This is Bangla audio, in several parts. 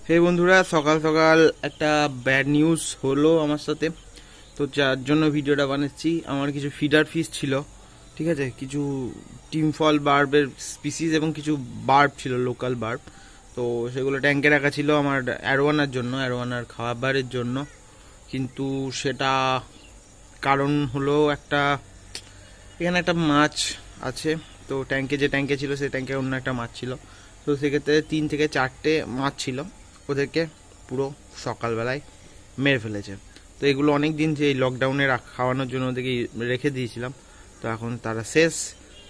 হে বন্ধুরা, সকাল সকাল একটা ব্যাড নিউজ হলো আমার সাথে। তো যার জন্য ভিডিওটা বানাচ্ছি। আমার কিছু ফিডার ফিশ ছিল, ঠিক আছে, কিছু টিমফল বার্বের স্পিসিস এবং কিছু বার্ব ছিল, লোকাল বার্ব। তো সেগুলো ট্যাঙ্কে রাখা ছিল আমার অ্যারোয়ানার জন্য, অ্যারোয়ানার খাবারের জন্য। কিন্তু সেটা কারণ হলো এখানে একটা মাছ আছে। তো যে ট্যাঙ্কে ছিল সেই ট্যাঙ্কে অন্য একটা মাছ ছিল। তো সেক্ষেত্রে 3 থেকে 4টে মাছ ছিল, ওদেরকে পুরো সকালবেলায় মেরে ফেলেছে। তো এগুলো অনেক দিন যে লকডাউনে খাওয়ানোর জন্য ওদেরকে রেখে দিয়েছিলাম। তো এখন তারা শেষ।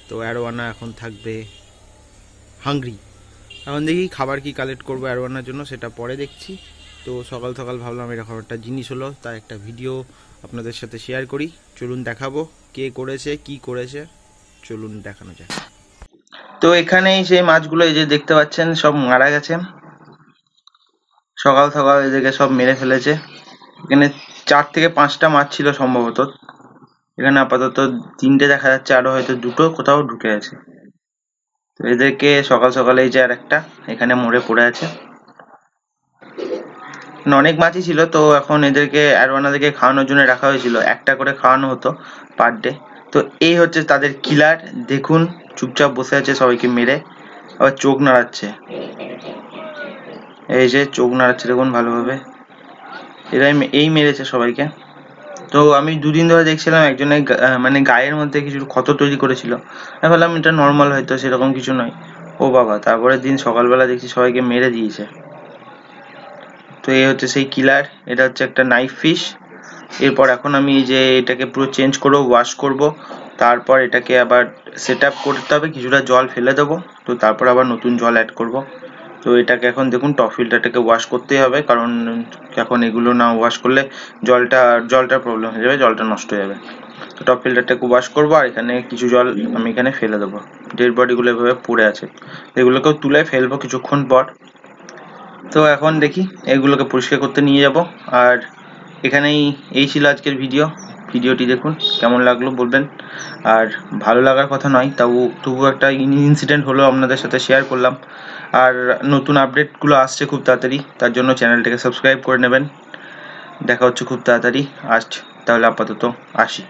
তো অ্যারোয়ানা এখন থাকবে হাংরি। এখন দেখি খাবার কি কালেক্ট করবো অ্যারোয়ানার জন্য, সেটা পরে দেখছি। তো সকাল সকাল ভাবলাম এরকম একটা জিনিস হলো, তার একটা ভিডিও আপনাদের সাথে শেয়ার করি। চলুন দেখাবো কে করেছে, কি করেছে, চলুন দেখানো যায়। তো এখানেই সেই মাছগুলো এই যে দেখতে পাচ্ছেন সব মারা গেছে। সকাল সকাল এদেরকে সব মেরে ফেলেছে। এখানে 4 থেকে 5টা মাছ ছিল সম্ভবত। এখানে আপাতত 3টে দেখা যাচ্ছে, আরো হয়তো 2টো কোথাও ঢুকে আছে। তো এদেরকে সকাল সকাল এই যে আর একটা এখানে মরে পড়ে আছে। অনেক মাছই ছিল, তো এখন এদেরকে অ্যারোয়ানাদেরকে খাওয়ানোর জন্য রাখা হয়েছিল, একটা করে খাওয়ানো হতো পার ডে। তো এই হচ্ছে তাদের কিলার। দেখুন চুপচাপ বসে আছে সবাইকে মেরে, আবার চোখ নাড়াচ্ছে। এই যে চোখ নাড়াচ্ছে দেখুন ভালোভাবে। এরাই এই মেরেছে সবাইকে। তো আমি 2 দিন ধরে দেখছিলাম একজনের মানে গায়ের মধ্যে কিছু ক্ষত তৈরি করেছিল। আমি ভাবলাম এটা নর্মাল, হয়তো সেরকম কিছু নয়। ও বাবা, তারপরের দিন সকালবেলা দেখছি সবাইকে মেরে দিয়েছে। তো এই হচ্ছে সেই কিলার। এটা হচ্ছে একটা নাইফ ফিশ। এরপর এখন আমি এই যে এটাকে পুরো চেঞ্জ করবো, ওয়াশ করব। তারপর এটাকে আবার সেট আপ করতে হবে, কিছুটা জল ফেলে দেবো। তো তারপর আবার নতুন জল অ্যাড করব। তো এটাকে এখন দেখুন টপ ফিল্টারটাকে ওয়াশ করতেই হবে, কারণ এখন এগুলো না ওয়াশ করলে জলটার প্রবলেম হয়ে যাবে, জলটা নষ্ট হয়ে যাবে। তো টপ ফিল্টারটাকে ওয়াশ করবো, আর এখানে কিছু জল আমি এখানে ফেলে দেবো। ডেড বডিগুলো এভাবে পড়ে আছে, এগুলোকেও তুলে ফেলবো কিছুক্ষণ পর। তো এখন দেখি এগুলোকে পরিষ্কার করতে নিয়ে যাব। আর এই ছিল আজকের ভিডিওটি দেখুন কেমন লাগলো বলবেন। আর ভালো লাগার কথা নয়, তবু একটা ইনসিডেন্ট হলো আপনাদের সাথে শেয়ার করলাম। আর নতুন আপডেটগুলো আসছে খুব তাড়াতাড়ি, তার জন্য চ্যানেলটাকে সাবস্ক্রাইব করে নেবেন। দেখা হচ্ছে খুব তাড়াতাড়ি। তাহলে আপাতত আসি।